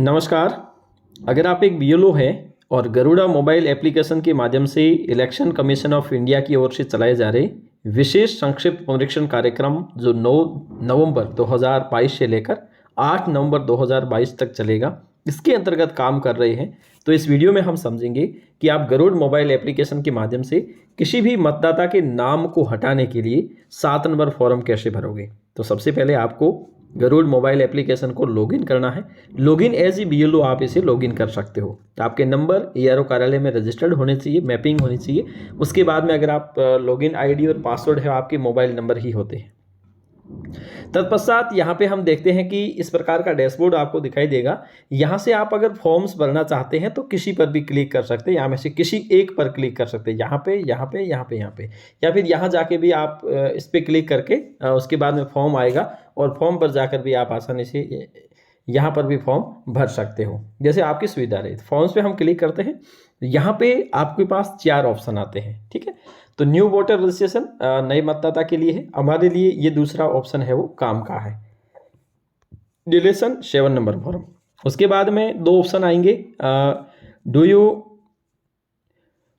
नमस्कार। अगर आप एक बीएलओ हैं और गरुड़ा मोबाइल एप्लीकेशन के माध्यम से इलेक्शन कमीशन ऑफ इंडिया की ओर से चलाए जा रहे विशेष संक्षिप्त पुनरीक्षण कार्यक्रम जो 9 नवंबर 2022 से लेकर 8 नवंबर 2022 तक चलेगा, इसके अंतर्गत काम कर रहे हैं, तो इस वीडियो में हम समझेंगे कि आप गरुड़ मोबाइल एप्लीकेशन के माध्यम से किसी भी मतदाता के नाम को हटाने के लिए 7 नंबर फॉर्म कैसे भरोगे। तो सबसे पहले आपको गरुड़ मोबाइल एप्लीकेशन को लॉगिन करना है। लॉगिन एज ई बीएलओ आप इसे लॉगिन कर सकते हो। तो आपके नंबर एआरओ कार्यालय में रजिस्टर्ड होने चाहिए, मैपिंग होनी चाहिए। उसके बाद में अगर आप लॉगिन आईडी और पासवर्ड है आपके मोबाइल नंबर ही होते हैं। तत्पश्चात यहाँ पे हम देखते हैं कि इस प्रकार का डैशबोर्ड आपको दिखाई देगा। यहाँ से आप अगर फॉर्म्स भरना चाहते हैं तो किसी पर भी क्लिक कर सकते हैं, यहाँ में से किसी एक पर क्लिक कर सकते हैं, यहाँ पे यहाँ पे यहाँ पे यहाँ पे, या फिर यहाँ जाके भी आप इस पर क्लिक करके उसके बाद में फॉर्म आएगा और फॉर्म पर जाकर भी आप आसानी से यहाँ पर भी फॉर्म भर सकते हो, जैसे आपकी सुविधा रहे। फॉर्म्स पे हम क्लिक करते हैं, यहाँ पे आपके पास 4 ऑप्शन आते हैं। ठीक है, तो न्यू वोटर रजिस्ट्रेशन नए मतदाता के लिए है, हमारे लिए ये दूसरा ऑप्शन है वो काम का है। Deletion 7 number form. उसके बाद में 2 ऑप्शन आएंगे, डू यू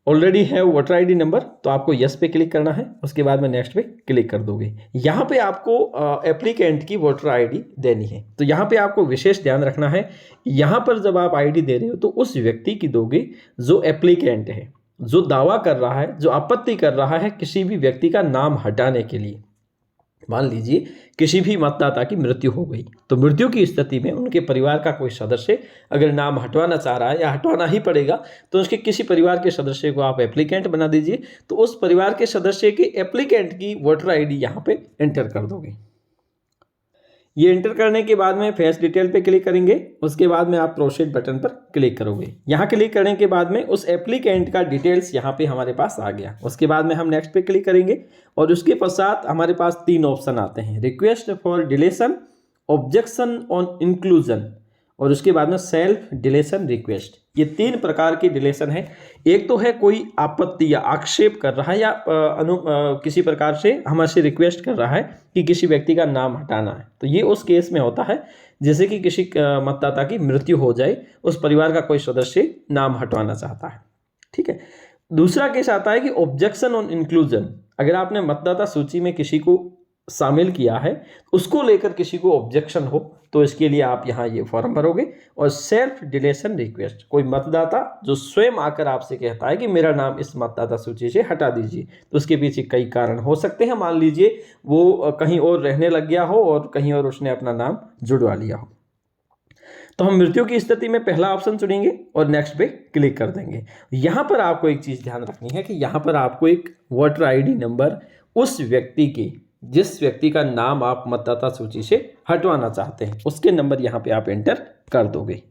ऑलरेडी है वोटर आईडी नंबर, तो आपको यस पे क्लिक करना है। उसके बाद में नेक्स्ट पे क्लिक कर दोगे। यहाँ पे आपको एप्लीकेंट की वोटर आईडी देनी है। तो यहाँ पे आपको विशेष ध्यान रखना है, यहाँ पर जब आप आईडी दे रहे हो तो उस व्यक्ति की दोगे जो एप्लीकेंट है, जो दावा कर रहा है, जो आपत्ति कर रहा है किसी भी व्यक्ति का नाम हटाने के लिए। मान लीजिए किसी भी मतदाता की मृत्यु हो गई, तो मृत्यु की स्थिति में उनके परिवार का कोई सदस्य अगर नाम हटवाना चाह रहा है या हटवाना ही पड़ेगा, तो उसके किसी परिवार के सदस्य को आप एप्लीकेंट बना दीजिए। तो उस परिवार के सदस्य की एप्लीकेंट की वोटर आईडी यहाँ पे एंटर कर दोगे। ये एंटर करने के बाद में फेस डिटेल पे क्लिक करेंगे। उसके बाद में आप प्रोसीड बटन पर क्लिक करोगे। यहाँ क्लिक करने के बाद में उस एप्लीकेंट का डिटेल्स यहाँ पे हमारे पास आ गया। उसके बाद में हम नेक्स्ट पे क्लिक करेंगे और उसके पश्चात हमारे पास 3 ऑप्शन आते हैं, request for deletion, objection on inclusion और उसके बाद में सेल्फ डिलीशन रिक्वेस्ट। ये 3 प्रकार की डिलीशन है। एक तो है कोई आपत्ति या आक्षेप कर रहा है या किसी प्रकार से हमसे रिक्वेस्ट कर रहा है कि किसी व्यक्ति का नाम हटाना है, तो ये उस केस में होता है जैसे कि किसी मतदाता की मृत्यु हो जाए, उस परिवार का कोई सदस्य नाम हटवाना चाहता है। ठीक है। दूसरा केस आता है कि ऑब्जेक्शन ऑन इंक्लूजन, अगर आपने मतदाता सूची में किसी को शामिल किया है, उसको लेकर किसी को ऑब्जेक्शन हो, तो इसके लिए आप यहाँ ये फॉर्म भरोगे। और सेल्फ डिलीशन रिक्वेस्ट, कोई मतदाता जो स्वयं आकर आपसे कहता है कि मेरा नाम इस मतदाता सूची से हटा दीजिए, तो उसके पीछे कई कारण हो सकते हैं। मान लीजिए वो कहीं और रहने लग गया हो और कहीं और उसने अपना नाम जुड़वा लिया हो। तो हम मृत्यु की स्थिति में पहला ऑप्शन चुनेंगे और नेक्स्ट पे क्लिक कर देंगे। यहाँ पर आपको एक चीज़ ध्यान रखनी है कि यहाँ पर आपको एक वोटर आईडी नंबर उस व्यक्ति के, जिस व्यक्ति का नाम आप मतदाता सूची से हटवाना चाहते हैं, उसके नंबर यहाँ पे आप एंटर कर दोगे।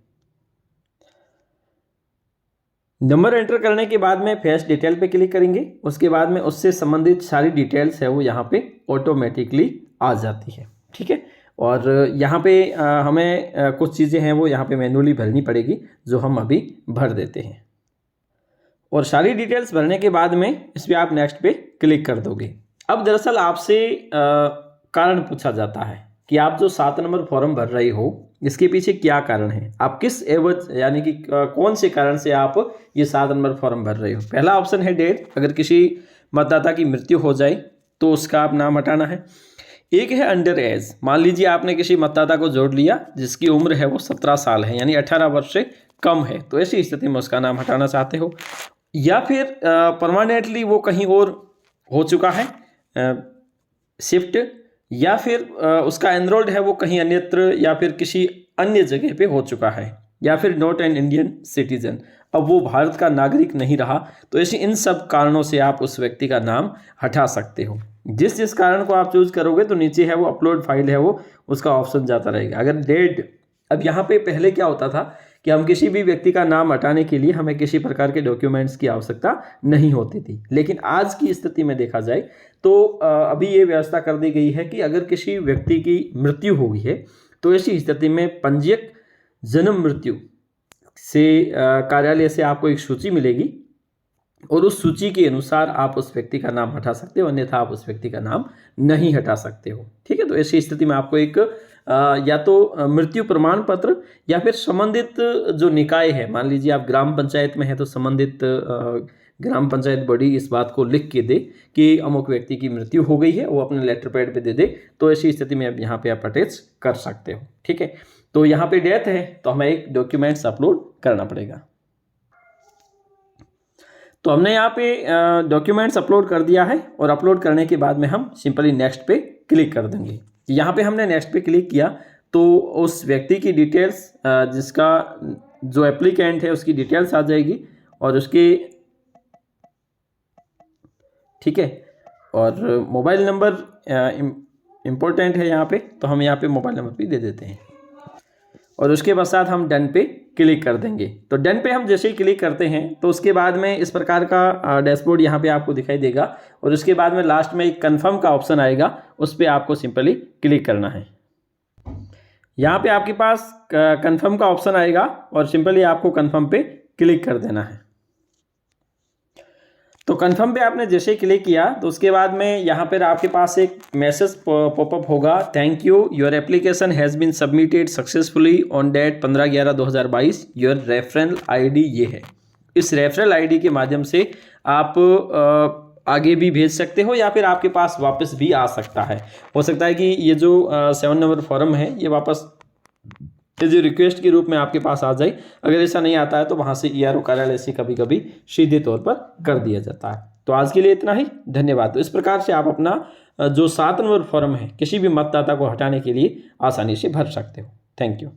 नंबर एंटर करने के बाद में फेस डिटेल पे क्लिक करेंगे। उसके बाद में उससे संबंधित सारी डिटेल्स है वो यहाँ पे ऑटोमेटिकली आ जाती है। ठीक है। और यहाँ पे हमें कुछ चीज़ें हैं वो यहाँ पे मैन्युअली भरनी पड़ेगी, जो हम अभी भर देते हैं। और सारी डिटेल्स भरने के बाद में इस पर आप नेक्स्ट पे क्लिक कर दोगे। अब दरअसल आपसे कारण पूछा जाता है कि आप जो 7 नंबर फॉर्म भर रहे हो, इसके पीछे क्या कारण है, आप किस एवज यानी कि कौन से कारण से आप ये 7 नंबर फॉर्म भर रहे हो। पहला ऑप्शन है डेट, अगर किसी मतदाता की मृत्यु हो जाए तो उसका आप नाम हटाना है। एक है अंडर एज, मान लीजिए आपने किसी मतदाता को जोड़ लिया जिसकी उम्र है वो 17 साल है, यानी 18 वर्ष से कम है, तो ऐसी स्थिति में उसका नाम हटाना चाहते हो। या फिर परमानेंटली वो कहीं और हो चुका है शिफ्ट, या फिर उसका एनरोल्ड है वो कहीं अन्यत्र या फिर किसी अन्य जगह पे हो चुका है, या फिर नॉट एन इंडियन सिटीजन, अब वो भारत का नागरिक नहीं रहा। तो ऐसे इन सब कारणों से आप उस व्यक्ति का नाम हटा सकते हो। जिस जिस कारण को आप चूज करोगे तो नीचे है वो अपलोड फाइल है वो उसका ऑप्शन जाता रहेगा। अगर डेट, अब यहाँ पे पहले क्या होता था कि हम किसी भी व्यक्ति का नाम हटाने के लिए हमें किसी प्रकार के डॉक्यूमेंट्स की आवश्यकता नहीं होती थी, लेकिन आज की स्थिति में देखा जाए तो अभी ये व्यवस्था कर दी गई है कि अगर किसी व्यक्ति की मृत्यु हो गई है तो ऐसी स्थिति में पंजीयक जन्म मृत्यु से कार्यालय से आपको एक सूची मिलेगी और उस सूची के अनुसार आप उस व्यक्ति का नाम हटा सकते हो, अन्यथा आप उस व्यक्ति का नाम नहीं हटा सकते हो। ठीक है। तो ऐसी स्थिति में आपको एक या तो मृत्यु प्रमाण पत्र या फिर संबंधित जो निकाय है, मान लीजिए आप ग्राम पंचायत में है तो संबंधित ग्राम पंचायत बॉडी इस बात को लिख के दे कि अमुक व्यक्ति की मृत्यु हो गई है, वो अपने लेटर पैड पे दे दे, तो ऐसी स्थिति में अब यहाँ पे आप अटैच कर सकते हो। ठीक है, तो यहाँ पे डेथ है तो हमें एक डॉक्यूमेंट्स अपलोड करना पड़ेगा। तो हमने यहाँ पे डॉक्यूमेंट्स अपलोड कर दिया है और अपलोड करने के बाद में हम सिंपली नेक्स्ट पे क्लिक कर देंगे। यहाँ पे हमने नेक्स्ट पे क्लिक किया तो उस व्यक्ति की डिटेल्स, जिसका जो एप्लीकेंट है उसकी डिटेल्स आ जाएगी और उसके, ठीक है, और मोबाइल नंबर इम्पोर्टेंट है यहाँ पे, तो हम यहाँ पे मोबाइल नंबर भी दे देते हैं और उसके पश्चात हम डन पे क्लिक कर देंगे। तो डन पे हम जैसे ही क्लिक करते हैं तो उसके बाद में इस प्रकार का डैशबोर्ड यहाँ पे आपको दिखाई देगा और उसके बाद में लास्ट में एक कन्फर्म का ऑप्शन आएगा, उस पर आपको सिंपली क्लिक करना है। यहाँ पे आपके पास कन्फर्म का ऑप्शन आएगा और सिंपली आपको कन्फर्म पे क्लिक कर देना है। तो कन्फर्म पे आपने जैसे ही क्लिक किया तो उसके बाद में यहाँ पर आपके पास एक मैसेज पॉपअप होगा, thank you, your application has been submitted successfully on date 15/11/2022, your referral ID ये है। इस रेफरल आईडी के माध्यम से आप आगे भी भेज सकते हो या फिर आपके पास वापस भी आ सकता है। हो सकता है कि ये जो 7 नंबर फॉर्म है ये वापस जो रिक्वेस्ट के रूप में आपके पास आ जाए। अगर ऐसा नहीं आता है तो वहाँ से ERO कार्यालय से कभी कभी सीधे तौर पर कर दिया जाता है। तो आज के लिए इतना ही, धन्यवाद। तो इस प्रकार से आप अपना जो 7 नंबर फॉर्म है किसी भी मतदाता को हटाने के लिए आसानी से भर सकते हो। Thank you.